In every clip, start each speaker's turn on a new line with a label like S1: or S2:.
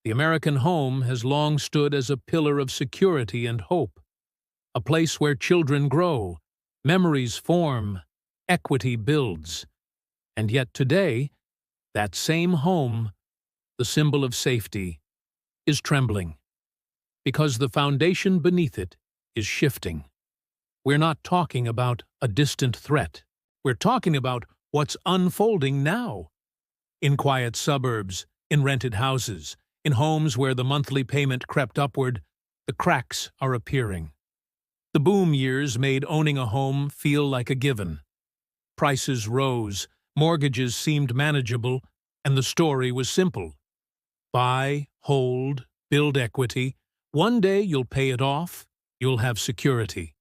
S1: The American home has long stood as a pillar of security and hope, a place where children grow, memories form, equity builds. And yet today, that same home, the symbol of safety, is trembling, because the foundation beneath it is shifting. We're not talking about a distant threat. We're talking about what's unfolding now. In quiet suburbs, in rented houses, in homes where the monthly payment crept upward, the cracks are appearing. The boom years made owning a home feel like a given. Prices rose, mortgages seemed manageable, and the story was simple. Buy, hold, build equity. One day you'll pay it off, you'll have security.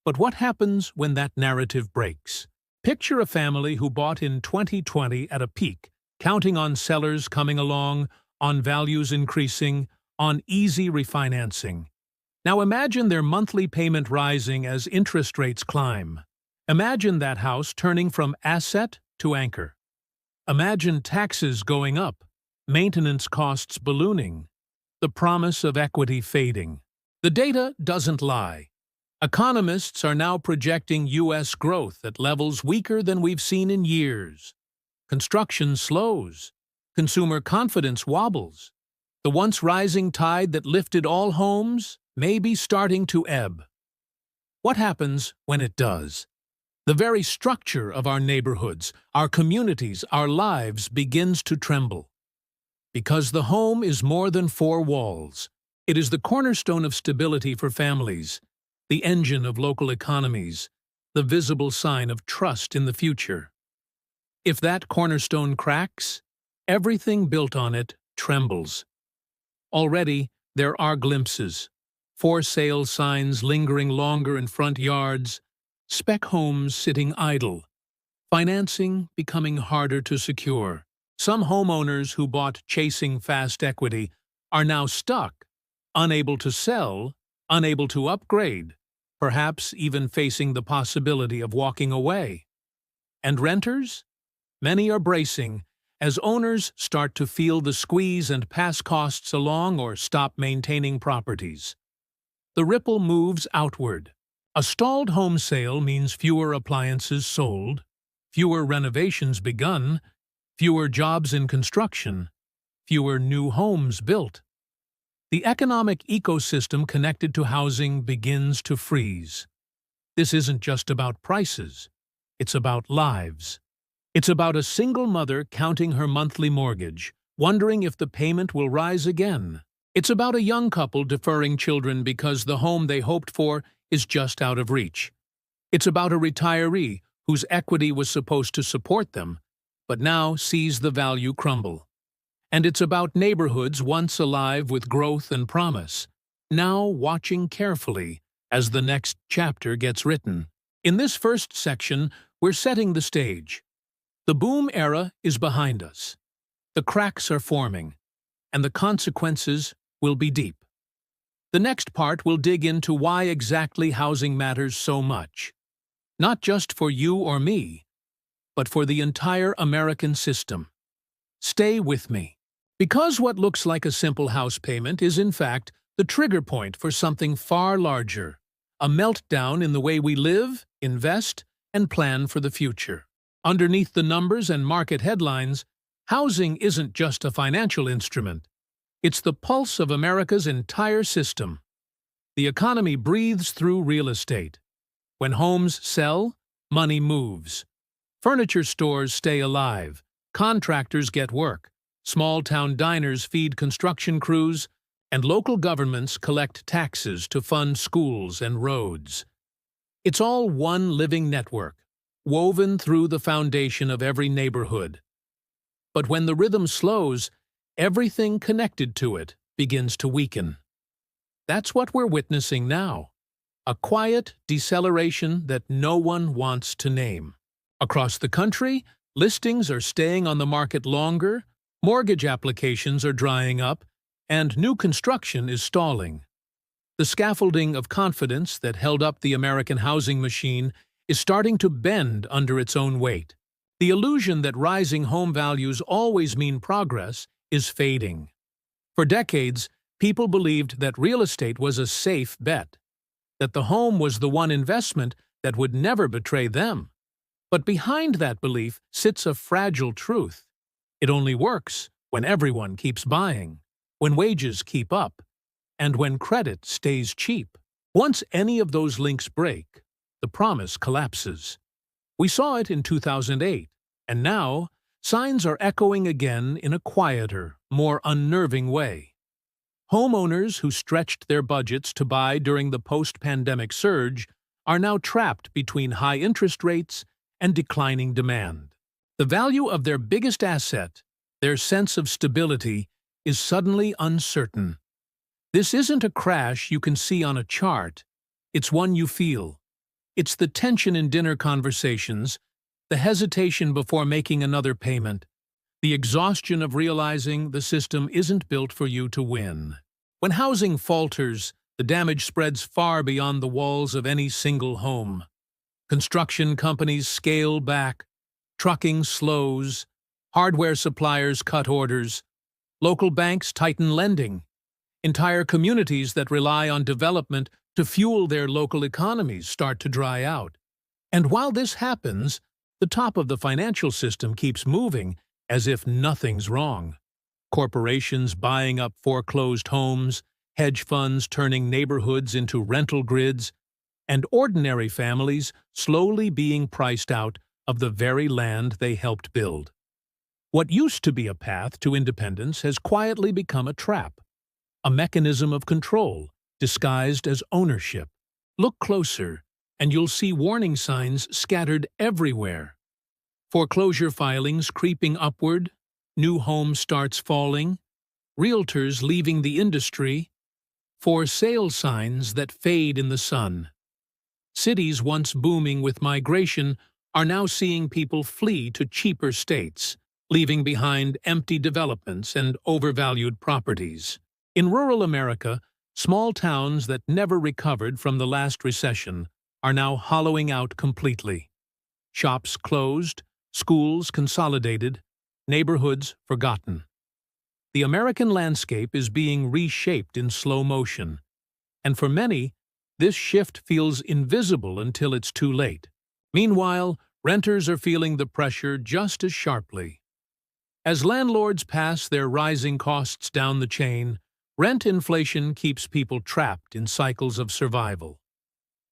S1: But what happens when that narrative breaks? Picture a family who bought in 2020 at a peak, counting on sellers coming along, on values increasing, on easy refinancing. Now imagine their monthly payment rising as interest rates climb. Imagine that house turning from asset to anchor. Imagine taxes going up, maintenance costs ballooning, the promise of equity fading. The data doesn't lie. Economists are now projecting U.S. growth at levels weaker than we've seen in years. Construction slows. Consumer confidence wobbles. The once rising tide that lifted all homes may be starting to ebb. What happens when it does? The very structure of our neighborhoods, our communities, our lives begins to tremble. Because the home is more than four walls. It is the cornerstone of stability for families, the engine of local economies, the visible sign of trust in the future. If that cornerstone cracks, everything built on it trembles. Already, there are glimpses. For sale signs lingering longer in front yards, spec homes sitting idle, financing becoming harder to secure. Some homeowners who bought chasing fast equity are now stuck, unable to sell, unable to upgrade, perhaps even facing the possibility of walking away. And renters? Many are bracing as owners start to feel the squeeze and pass costs along or stop maintaining properties. The ripple moves outward. A stalled home sale means fewer appliances sold, fewer renovations begun, fewer jobs in construction, fewer new homes built. The economic ecosystem connected to housing begins to freeze. This isn't just about prices. It's about lives. It's about a single mother counting her monthly mortgage, wondering if the payment will rise again. It's about a young couple deferring children because the home they hoped for is just out of reach. It's about a retiree whose equity was supposed to support them, but now sees the value crumble. And it's about neighborhoods once alive with growth and promise, now watching carefully as the next chapter gets written. In this first section, we're setting the stage. The boom era is behind us. The cracks are forming, and the consequences will be deep. The next part will dig into why exactly housing matters so much. Not just for you or me, but for the entire American system. Stay with me. Because what looks like a simple house payment is in fact the trigger point for something far larger, a meltdown in the way we live, invest, and plan for the future. Underneath the numbers and market headlines, housing isn't just a financial instrument. It's the pulse of America's entire system. The economy breathes through real estate. When homes sell, money moves. Furniture stores stay alive, contractors get work, small-town diners feed construction crews, and local governments collect taxes to fund schools and roads. It's all one living network, woven through the foundation of every neighborhood. But when the rhythm slows, everything connected to it begins to weaken. That's what we're witnessing now, a quiet deceleration that no one wants to name. Across the country, listings are staying on the market longer, mortgage applications are drying up, and new construction is stalling. The scaffolding of confidence that held up the American housing machine is starting to bend under its own weight. The illusion that rising home values always mean progress is fading. For decades, people believed that real estate was a safe bet, that the home was the one investment that would never betray them. But behind that belief sits a fragile truth. It only works when everyone keeps buying, when wages keep up, and when credit stays cheap. Once any of those links break, the promise collapses. We saw it in 2008, and now signs are echoing again in a quieter, more unnerving way. Homeowners who stretched their budgets to buy during the post-pandemic surge are now trapped between high interest rates and declining demand. The value of their biggest asset, their sense of stability, is suddenly uncertain. This isn't a crash you can see on a chart, it's one you feel. It's the tension in dinner conversations, the hesitation before making another payment, the exhaustion of realizing the system isn't built for you to win. When housing falters, the damage spreads far beyond the walls of any single home. Construction companies scale back, trucking slows, hardware suppliers cut orders, local banks tighten lending, entire communities that rely on development to fuel their local economies start to dry out. And while this happens, the top of the financial system keeps moving as if nothing's wrong. Corporations buying up foreclosed homes, hedge funds turning neighborhoods into rental grids, and ordinary families slowly being priced out of the very land they helped build. What used to be a path to independence has quietly become a trap, a mechanism of control disguised as ownership. Look closer, and you'll see warning signs scattered everywhere. Foreclosure filings creeping upward, new home starts falling, realtors leaving the industry, for sale signs that fade in the sun. Cities once booming with migration are now seeing people flee to cheaper states, leaving behind empty developments and overvalued properties. In rural America, small towns that never recovered from the last recession are now hollowing out completely. Shops closed, schools consolidated, neighborhoods forgotten. The American landscape is being reshaped in slow motion, and for many, this shift feels invisible until it's too late. Meanwhile, renters are feeling the pressure just as sharply. As landlords pass their rising costs down the chain, rent inflation keeps people trapped in cycles of survival.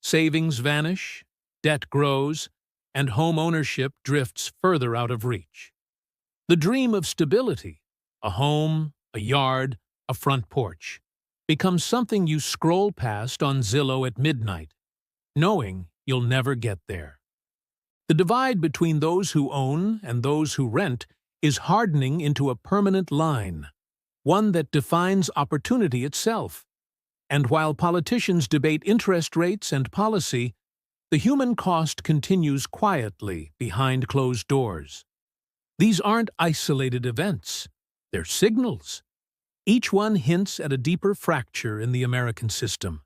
S1: Savings vanish, debt grows, and home ownership drifts further out of reach. The dream of stability, a home, a yard, a front porch, becomes something you scroll past on Zillow at midnight, knowing you'll never get there. The divide between those who own and those who rent is hardening into a permanent line, one that defines opportunity itself. And while politicians debate interest rates and policy, the human cost continues quietly behind closed doors. These aren't isolated events, they're signals. Each one hints at a deeper fracture in the American system,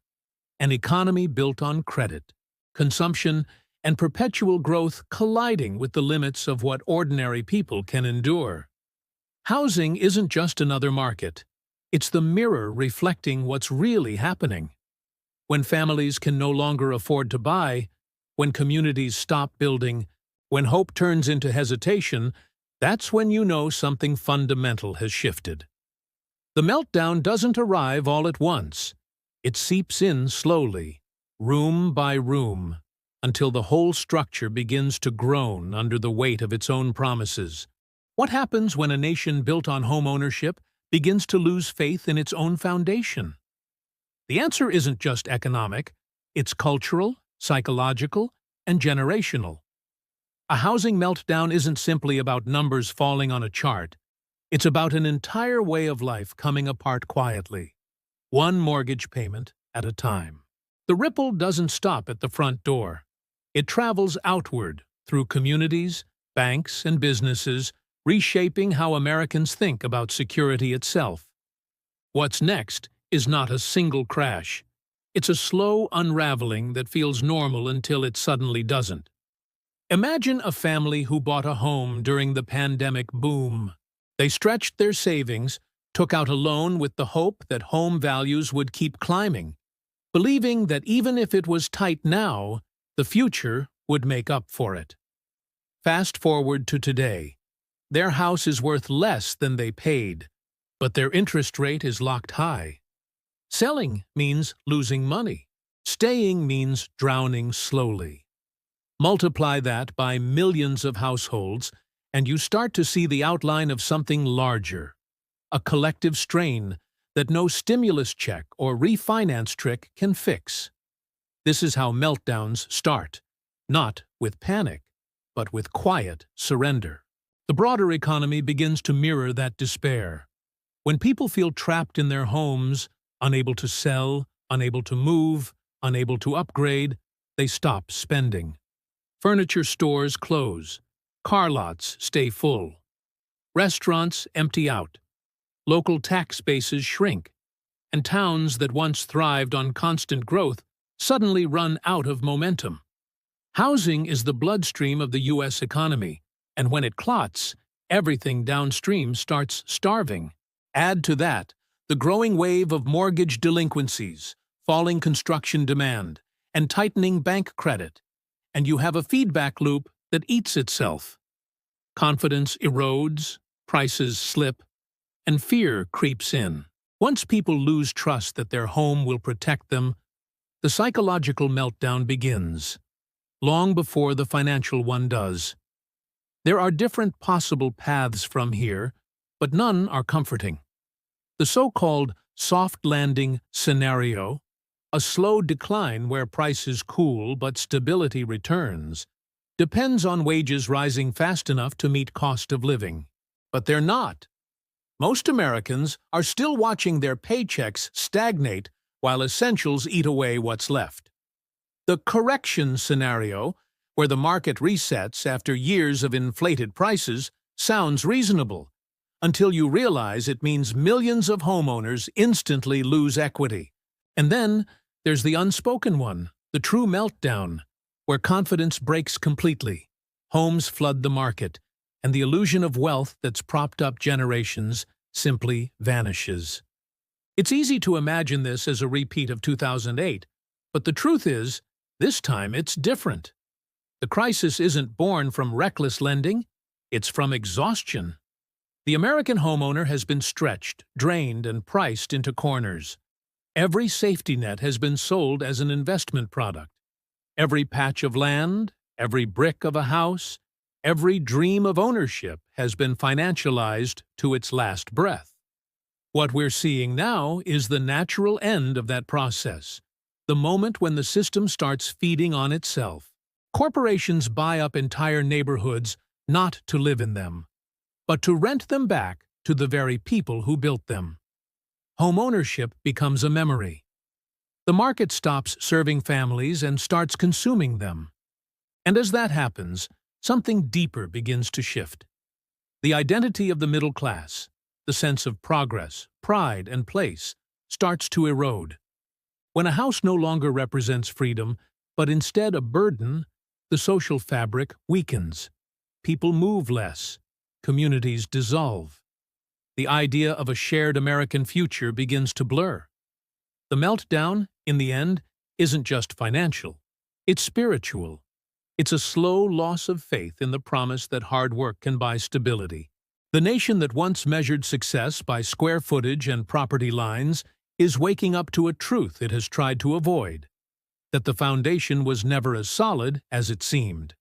S1: an economy built on credit, consumption, and perpetual growth colliding with the limits of what ordinary people can endure. Housing isn't just another market. It's the mirror reflecting what's really happening. When families can no longer afford to buy, when communities stop building, when hope turns into hesitation, that's when you know something fundamental has shifted. The meltdown doesn't arrive all at once. It seeps in slowly, room by room, until the whole structure begins to groan under the weight of its own promises. What happens when a nation built on home ownership begins to lose faith in its own foundation? The answer isn't just economic, it's cultural, psychological, and generational. A housing meltdown isn't simply about numbers falling on a chart. It's about an entire way of life coming apart quietly, one mortgage payment at a time. The ripple doesn't stop at the front door. It travels outward through communities, banks, and businesses, reshaping how Americans think about security itself. What's next is not a single crash. It's a slow unraveling that feels normal until it suddenly doesn't. Imagine a family who bought a home during the pandemic boom. They stretched their savings, took out a loan with the hope that home values would keep climbing, believing that even if it was tight now, the future would make up for it. Fast forward to today. Their house is worth less than they paid, but their interest rate is locked high. Selling means losing money. Staying means drowning slowly. Multiply that by millions of households, and you start to see the outline of something larger, a collective strain that no stimulus check or refinance trick can fix. This is how meltdowns start, not with panic, but with quiet surrender. The broader economy begins to mirror that despair. When people feel trapped in their homes, unable to sell, unable to move, unable to upgrade, they stop spending. Furniture stores close. Car lots stay full. Restaurants empty out. Local tax bases shrink. And towns that once thrived on constant growth suddenly run out of momentum. Housing is the bloodstream of the U.S. economy, and when it clots, everything downstream starts starving. Add to that the growing wave of mortgage delinquencies, falling construction demand, and tightening bank credit, and you have a feedback loop that eats itself. Confidence erodes, prices slip, and fear creeps in. Once people lose trust that their home will protect them, the psychological meltdown begins, long before the financial one does. There are different possible paths from here, but none are comforting. The so-called soft landing scenario, a slow decline where prices cool but stability returns, depends on wages rising fast enough to meet cost of living. But they're not. Most Americans are still watching their paychecks stagnate while essentials eat away what's left. The correction scenario, where the market resets after years of inflated prices, sounds reasonable, until you realize it means millions of homeowners instantly lose equity. And then there's the unspoken one, the true meltdown, where confidence breaks completely, homes flood the market, and the illusion of wealth that's propped up generations simply vanishes. It's easy to imagine this as a repeat of 2008, but the truth is, this time it's different. The crisis isn't born from reckless lending, it's from exhaustion. The American homeowner has been stretched, drained, and priced into corners. Every safety net has been sold as an investment product. Every patch of land, every brick of a house, every dream of ownership has been financialized to its last breath. What we're seeing now is the natural end of that process, the moment when the system starts feeding on itself. Corporations buy up entire neighborhoods not to live in them, but to rent them back to the very people who built them. Homeownership becomes a memory. The market stops serving families and starts consuming them. And as that happens, something deeper begins to shift. The identity of the middle class, the sense of progress, pride, and place, starts to erode. When a house no longer represents freedom, but instead a burden, the social fabric weakens. People move less. Communities dissolve. The idea of a shared American future begins to blur. The meltdown, in the end, isn't just financial. It's spiritual. It's a slow loss of faith in the promise that hard work can buy stability. The nation that once measured success by square footage and property lines is waking up to a truth it has tried to avoid, that the foundation was never as solid as it seemed.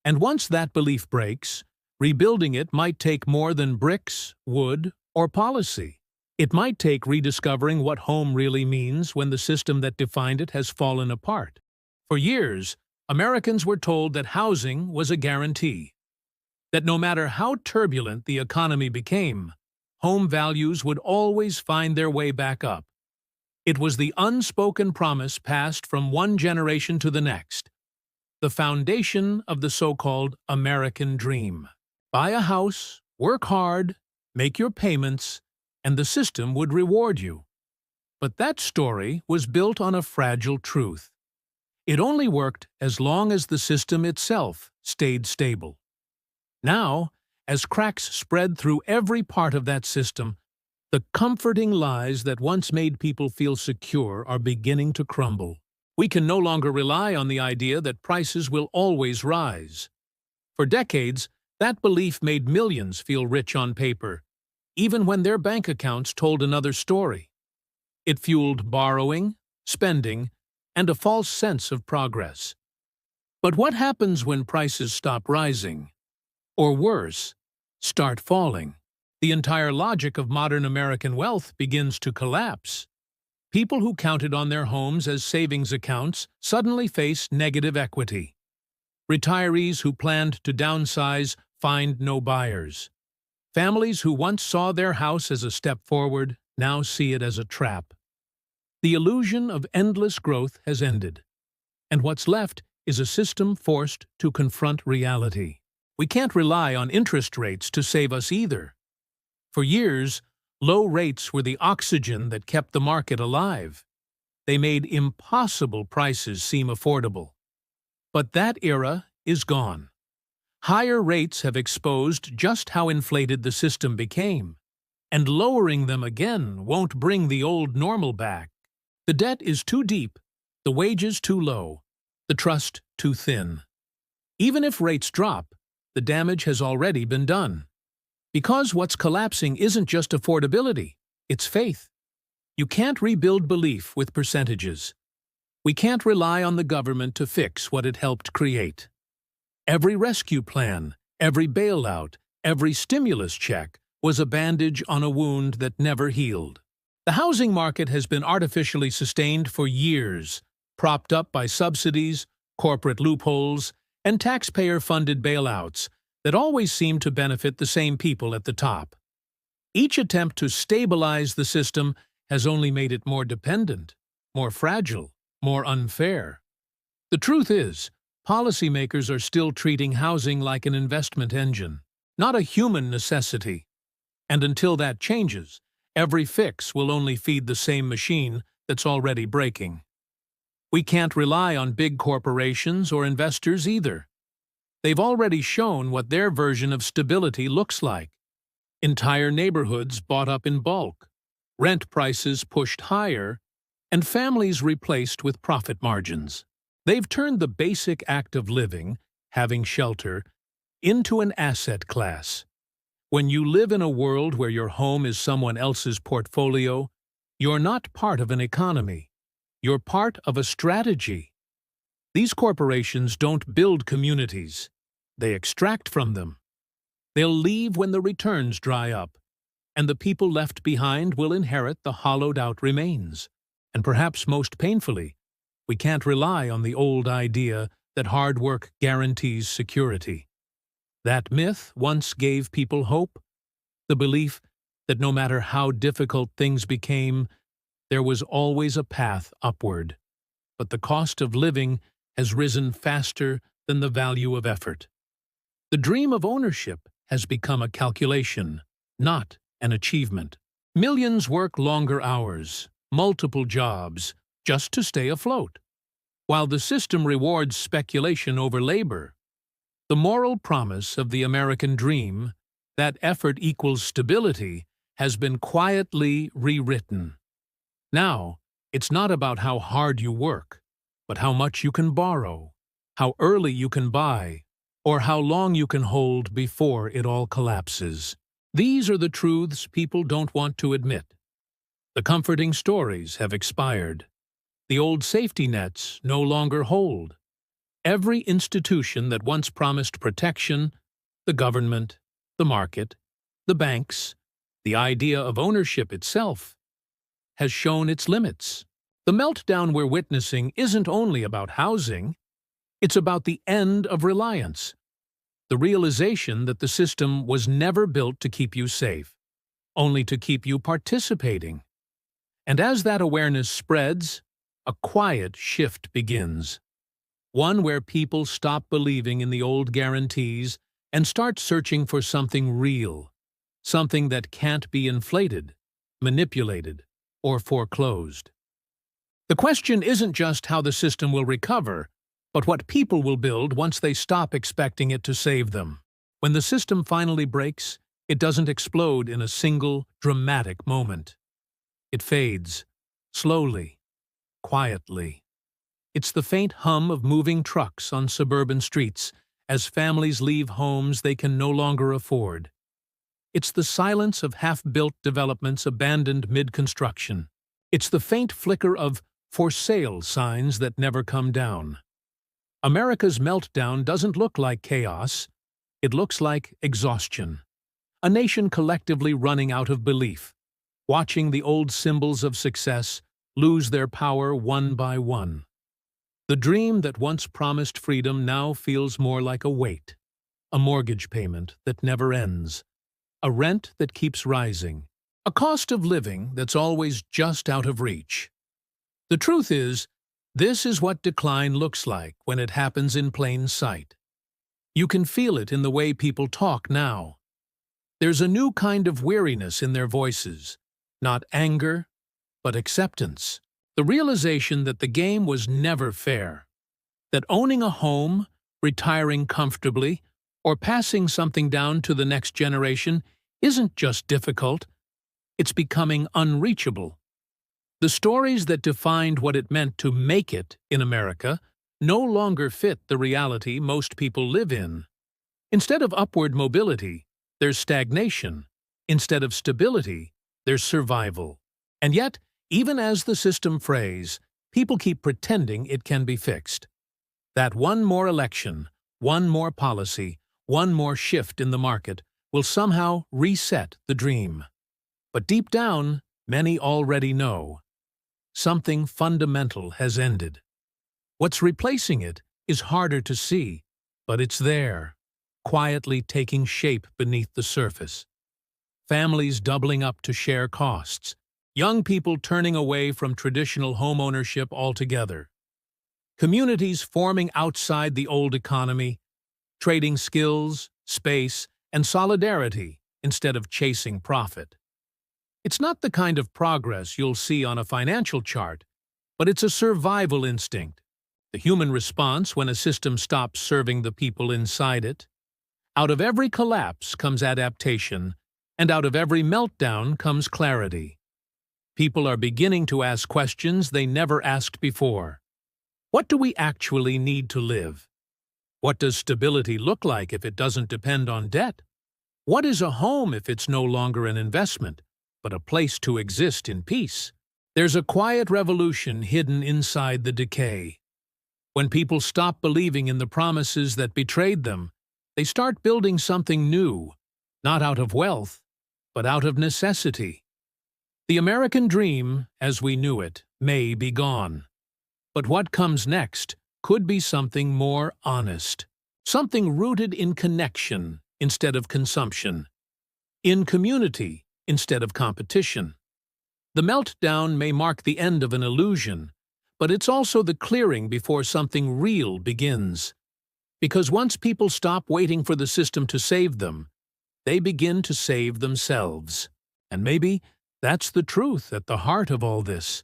S1: And once that belief breaks, rebuilding it might take more than bricks, wood, or policy. It might take rediscovering what home really means when the system that defined it has fallen apart. For years, Americans were told that housing was a guarantee, that no matter how turbulent the economy became, home values would always find their way back up. It was the unspoken promise passed from one generation to the next, the foundation of the so-called American dream. Buy a house, work hard, make your payments, and the system would reward you. But that story was built on a fragile truth. It only worked as long as the system itself stayed stable. Now, as cracks spread through every part of that system, The comforting lies that once made people feel secure are beginning to crumble. We can no longer rely on the idea that prices will always rise. For decades, that belief made millions feel rich on paper, even when their bank accounts told another story. It fueled borrowing, spending, and a false sense of progress. But what happens when prices stop rising? Or worse, start falling? The entire logic of modern American wealth begins to collapse. People who counted on their homes as savings accounts suddenly face negative equity. Retirees who planned to downsize find no buyers. Families who once saw their house as a step forward now see it as a trap. The illusion of endless growth has ended, and what's left is a system forced to confront reality. We can't rely on interest rates to save us either. For years, low rates were the oxygen that kept the market alive. They made impossible prices seem affordable. But that era is gone. Higher rates have exposed just how inflated the system became, and lowering them again won't bring the old normal back. The debt is too deep, the wages too low, the trust too thin. Even if rates drop, the damage has already been done. Because what's collapsing isn't just affordability, it's faith. You can't rebuild belief with percentages. We can't rely on the government to fix what it helped create. Every rescue plan, every bailout, every stimulus check was a bandage on a wound that never healed. The housing market has been artificially sustained for years, propped up by subsidies, corporate loopholes, and taxpayer-funded bailouts that always seem to benefit the same people at the top. Each attempt to stabilize the system has only made it more dependent, more fragile, more unfair. The truth is, policymakers are still treating housing like an investment engine, not a human necessity. And until that changes, every fix will only feed the same machine that's already breaking. We can't rely on big corporations or investors either. They've already shown what their version of stability looks like. Entire neighborhoods bought up in bulk, rent prices pushed higher, and families replaced with profit margins. They've turned the basic act of living, having shelter, into an asset class. When you live in a world where your home is someone else's portfolio, you're not part of an economy. You're part of a strategy. These corporations don't build communities. They extract from them. They'll leave when the returns dry up, and the people left behind will inherit the hollowed-out remains. And perhaps most painfully, we can't rely on the old idea that hard work guarantees security. That myth once gave people hope, the belief that no matter how difficult things became, there was always a path upward. But the cost of living has risen faster than the value of effort. The dream of ownership has become a calculation, not an achievement. Millions work longer hours, multiple jobs, just to stay afloat, while the system rewards speculation over labor. The moral promise of the American dream, that effort equals stability, has been quietly rewritten. Now, it's not about how hard you work, but how much you can borrow, how early you can buy, or how long you can hold before it all collapses. These are the truths people don't want to admit. The comforting stories have expired. The old safety nets no longer hold. Every institution that once promised protection, the government, the market, the banks, the idea of ownership itself, has shown its limits. The meltdown we're witnessing isn't only about housing, it's about the end of reliance, the realization that the system was never built to keep you safe, only to keep you participating. And as that awareness spreads, a quiet shift begins. One where people stop believing in the old guarantees and start searching for something real, something that can't be inflated, manipulated, or foreclosed. The question isn't just how the system will recover, but what people will build once they stop expecting it to save them. When the system finally breaks, It doesn't explode in a single, dramatic moment. It fades, slowly, quietly. It's the faint hum of moving trucks on suburban streets as families leave homes they can no longer afford. It's the silence of half-built developments abandoned mid-construction. It's the faint flicker of "for sale" signs that never come down. America's meltdown doesn't look like chaos. It looks like exhaustion. A nation collectively running out of belief, watching the old symbols of success lose their power one by one. The dream that once promised freedom now feels more like a weight, a mortgage payment that never ends, a rent that keeps rising, a cost of living that's always just out of reach. The truth is, this is what decline looks like when it happens in plain sight. You can feel it in the way people talk now. There's a new kind of weariness in their voices, not anger, but acceptance. The realization that the game was never fair, that owning a home, retiring comfortably, or passing something down to the next generation isn't just difficult, it's becoming unreachable. The stories that defined what it meant to make it in America no longer fit the reality most people live in. Instead of upward mobility, there's stagnation. Instead of stability, there's survival. And yet, even as the system frays, people keep pretending it can be fixed. That one more election, one more policy, one more shift in the market will somehow reset the dream. But deep down, many already know. Something fundamental has ended. What's replacing it is harder to see, but it's there, quietly taking shape beneath the surface. Families doubling up to share costs. Young people turning away from traditional homeownership altogether. Communities forming outside the old economy, trading skills, space, and solidarity instead of chasing profit. It's not the kind of progress you'll see on a financial chart, but it's a survival instinct, the human response when a system stops serving the people inside it. Out of every collapse comes adaptation, and out of every meltdown comes clarity. People are beginning to ask questions they never asked before. What do we actually need to live? What does stability look like if it doesn't depend on debt? What is a home if it's no longer an investment, but a place to exist in peace? There's a quiet revolution hidden inside the decay. When people stop believing in the promises that betrayed them, they start building something new, not out of wealth, but out of necessity. The American dream, as we knew it, may be gone. But what comes next could be something more honest, something rooted in connection instead of consumption, in community instead of competition. The meltdown may mark the end of an illusion, but it's also the clearing before something real begins. Because once people stop waiting for the system to save them, they begin to save themselves. And maybe that's the truth at the heart of all this,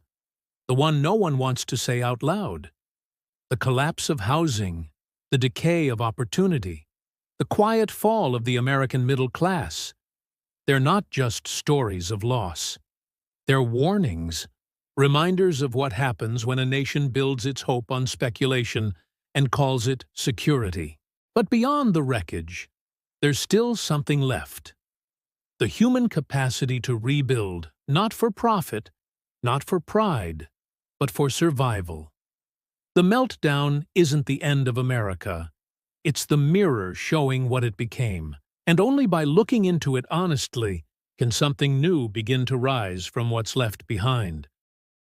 S1: the one no one wants to say out loud. The collapse of housing, the decay of opportunity, the quiet fall of the American middle class. They're not just stories of loss. They're warnings, reminders of what happens when a nation builds its hope on speculation and calls it security. But beyond the wreckage, there's still something left. The human capacity to rebuild, not for profit, not for pride, but for survival. The meltdown isn't the end of America. It's the mirror showing what it became. And only by looking into it honestly can something new begin to rise from what's left behind.